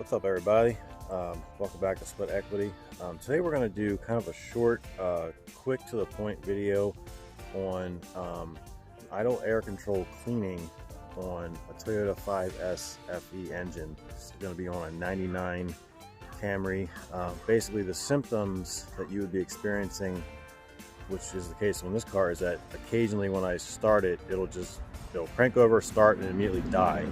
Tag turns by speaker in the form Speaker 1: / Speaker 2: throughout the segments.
Speaker 1: What's up, everybody? Welcome back to Split Equity. Today we're going to do kind of a short, quick to the point video on idle air control cleaning on a Toyota 5S FE engine. It's going to be on a 99 Camry. Basically the symptoms that you would be experiencing, which is the case on this car, is that occasionally when I start it, it'll crank over, start, and immediately die.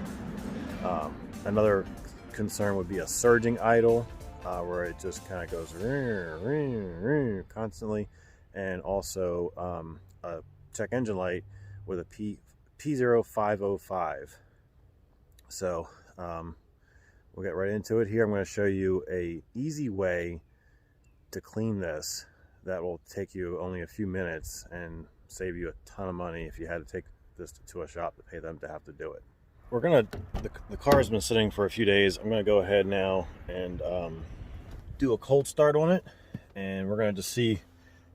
Speaker 1: Another concern would be a surging idle, where it just kind of goes constantly, and also a check engine light with a P0505. So we'll get right into it here. I'm going to show you a easy way to clean this that will take you only a few minutes and save you a ton of money if you had to take this to a shop to pay them to have to do it. We're gonna, the car has been sitting for a few days. I'm gonna go ahead now and do a cold start on it, and we're gonna just see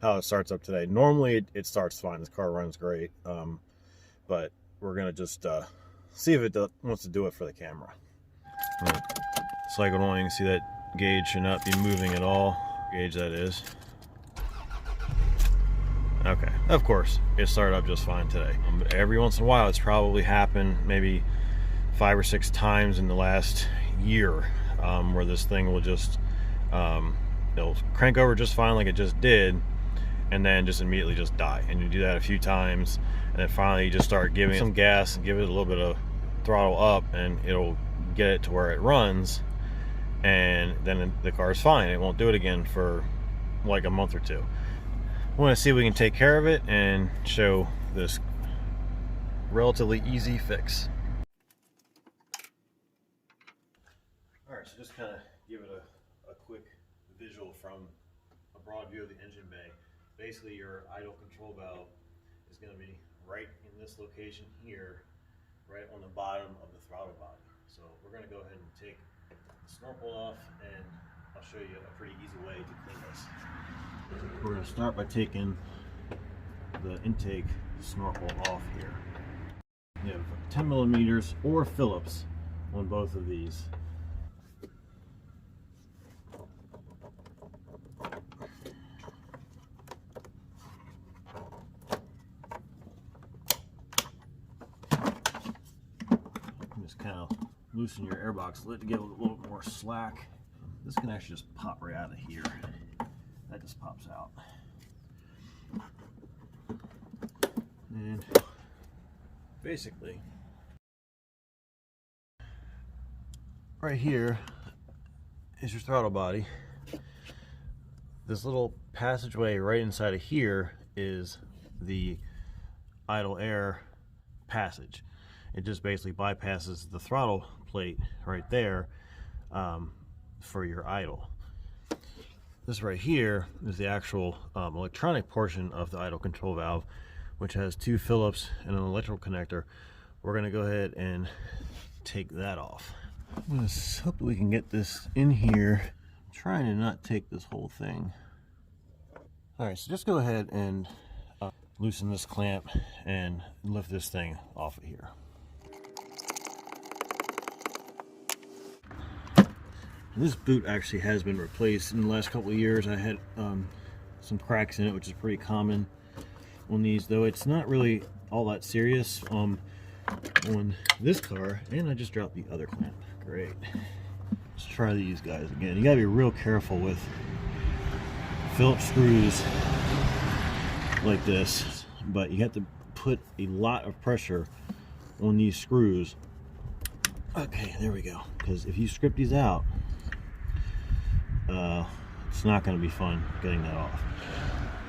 Speaker 1: how it starts up today. Normally it starts fine. This car runs great, but we're gonna just see if it wants to do it for the camera. Cycle on, you can see that gauge should not be moving at all. Gauge that is. Okay, of course, it started up just fine today. Every once in a while, it's probably happened maybe 5 or 6 times in the last year, where this thing will just, it'll crank over just fine like it just did, and then just immediately just die. And you do that a few times, and then finally you just start giving it some gas and give it a little bit of throttle up, and it'll get it to where it runs, and then the car is fine. It won't do it again for like a month or two. I want to see if we can take care of it and show this relatively easy fix. Alright, so just kind of give it a quick visual from a broad view of the engine bay. Basically, your idle control valve is going to be right in this location here, right on the bottom of the throttle body. So we're going to go ahead and take the snorkel off, and I'll show you a pretty easy way to clean this. We're going to start by taking the intake snorkel off here. You have 10 millimeters or Phillips on both of these. Just kind of loosen your airbox lid to get a little more slack. This can actually just pop right out of here. That just pops out. And basically, right here is your throttle body. This little passageway right inside of here is the idle air passage. It just basically bypasses the throttle plate right there for your idle. This right here is the actual electronic portion of the idle control valve, which has 2 Phillips and an electrical connector. We're going to go ahead and take that off. I'm going to hope that we can get this in here. I'm trying to not take this whole thing. Alright, so just go ahead and loosen this clamp and lift this thing off of here. This boot actually has been replaced in the last couple of years. I had some cracks in it, which is pretty common on these, though it's not really all that serious on this car. And I just dropped the other clamp. Great. Let's try these guys again. You gotta be real careful with Phillips screws like this, but you have to put a lot of pressure on these screws. Okay, there we go. Because if you strip these out, it's not going to be fun getting that off.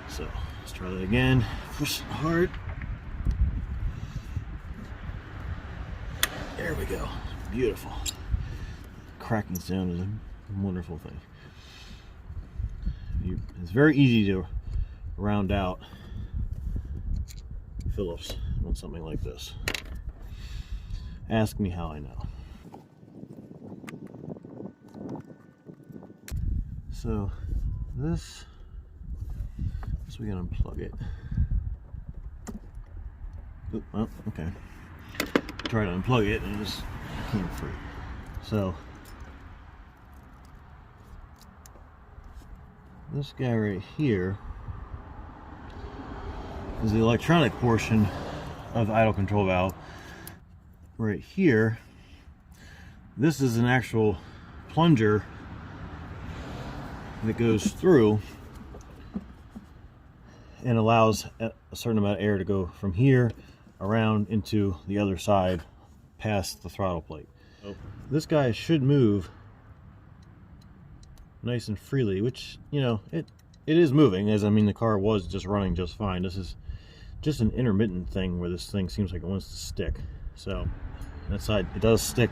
Speaker 1: So let's try that again. Push hard. There we go. Beautiful. Cracking sound is a wonderful thing. It's very easy to round out Phillips on something like this. Ask me how I know. So this we can unplug it. Oop, well, okay. Try to unplug it and it just came free. So This guy right here is the electronic portion of the idle control valve. Right here, this is an actual plunger that goes through and allows a certain amount of air to go from here around into the other side past the throttle plate. So this guy should move nice and freely, which, you know, it is moving, as I mean the car was just running just fine. This is just an intermittent thing where this thing seems like it wants to stick. So that side, it does stick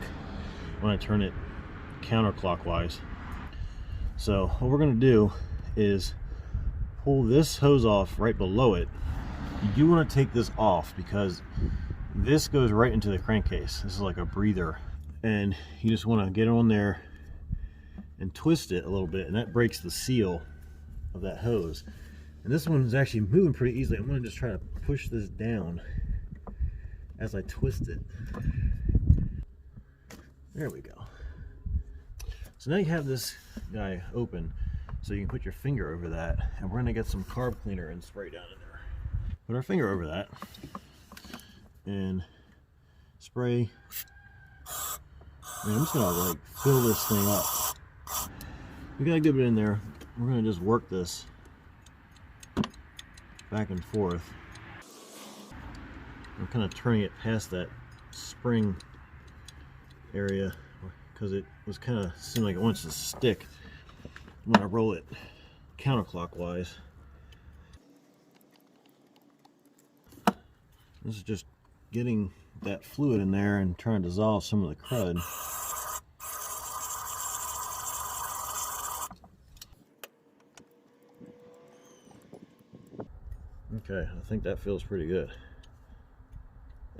Speaker 1: when I turn it counterclockwise. So what we're going to do is pull this hose off right below it. You do want to take this off because this goes right into the crankcase. This is like a breather, and you just want to get on there and twist it a little bit, and that breaks the seal of that hose. And this one is actually moving pretty easily. I'm going to just try to push this down as I twist it. There we go. So now you have this guy open, so you can put your finger over that, and we're going to get some carb cleaner and spray down in there. Put our finger over that and spray. And I'm just going to like fill this thing up. We got a good bit in there. We're going to just work this back and forth. I'm kind of turning it past that spring area because it was kind of seemed like it wants to stick. I'm going to roll it counterclockwise. This is just getting that fluid in there and trying to dissolve some of the crud. Okay, I think that feels pretty good.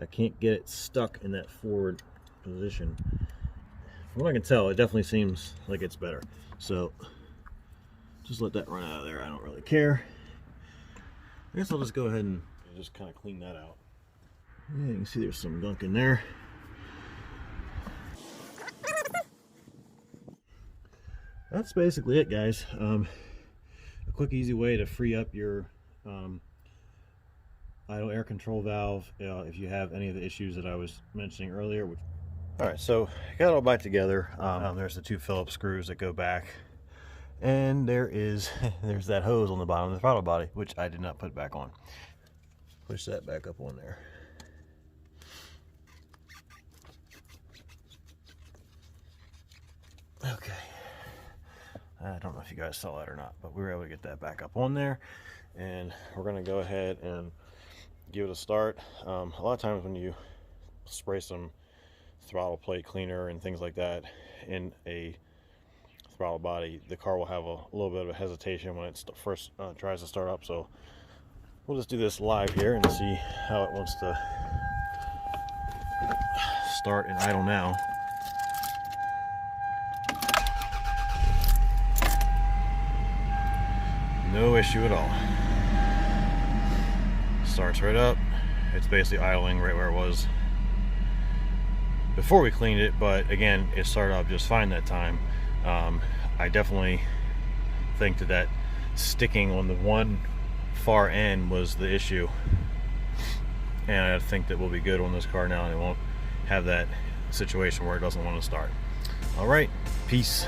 Speaker 1: I can't get it stuck in that forward position. From what I can tell, it definitely seems like it's better. So just let that run out of there. I don't really care. I guess I'll just go ahead and just kind of clean that out. Yeah, you can see there's some gunk in there. That's basically it, guys. A quick, easy way to free up your idle air control valve if you have any of the issues that I was mentioning earlier. Alright, so I got it all back together. There's the two Phillips screws that go back, and there's that hose on the bottom of the throttle body, which I did not put back on. Push that back up on there. Okay, I don't know if you guys saw that or not, but we were able to get that back up on there, and we're going to go ahead and give it a start. A lot of times when you spray some throttle plate cleaner and things like that in a throttle body, the car will have a little bit of a hesitation when it first tries to start up. So we'll just do this live here and see how it wants to start and idle now. No issue at all. Starts right up. It's basically idling right where it was before we cleaned it, but again, it started up just fine that time. I definitely think that sticking on the one far end was the issue, and I think that we'll be good on this car now, and it won't have that situation where it doesn't want to start. All right, peace.